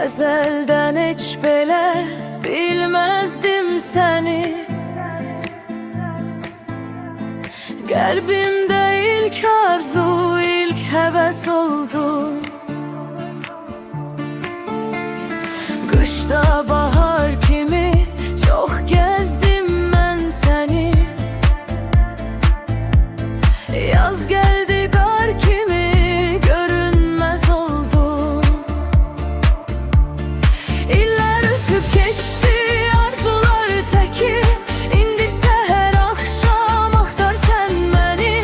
Ezelden hiç belə bilmezdim seni. Qəlbimdə ilk arzu, ilk həvəs oldu. Qışda bahar kimi çox gəzdim mən səni. Yaz gəldi qar kimi görünməz oldu. İllər ötüb keçdi arzular təki. İndi səhər axşam axtar sən məni.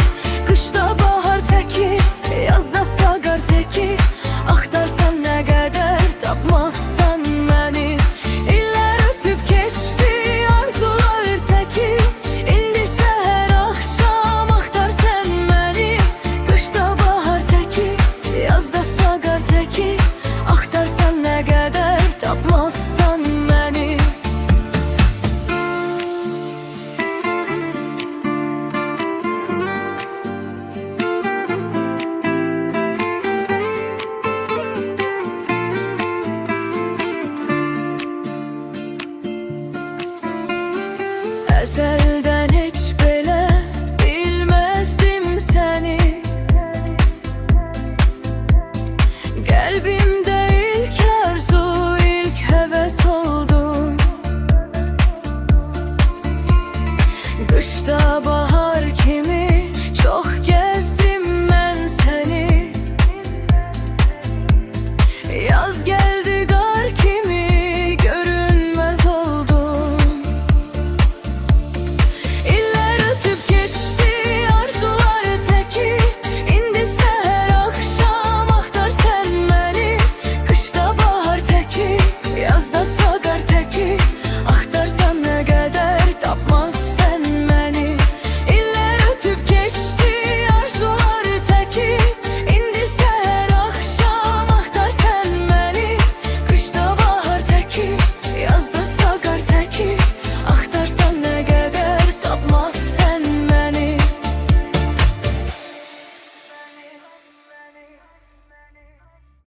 Qışda bahar təki, yazda saqar təki. Axtarsan nə qədər tapmazsan məni. İllər ötüb keçdi arzular təki. İndi səhər axşam axtar sən məni. Qışda bahar təki, yazda saqar təki. Axtarsan nə qədər tapmazsan məni. Əzəldən heç belə bilməzdim səni. Qəlbimdə ilk arzu, ilk həvəs oldu. Qışda bahar kimi çox gəzdim mən səni. Yaz gəl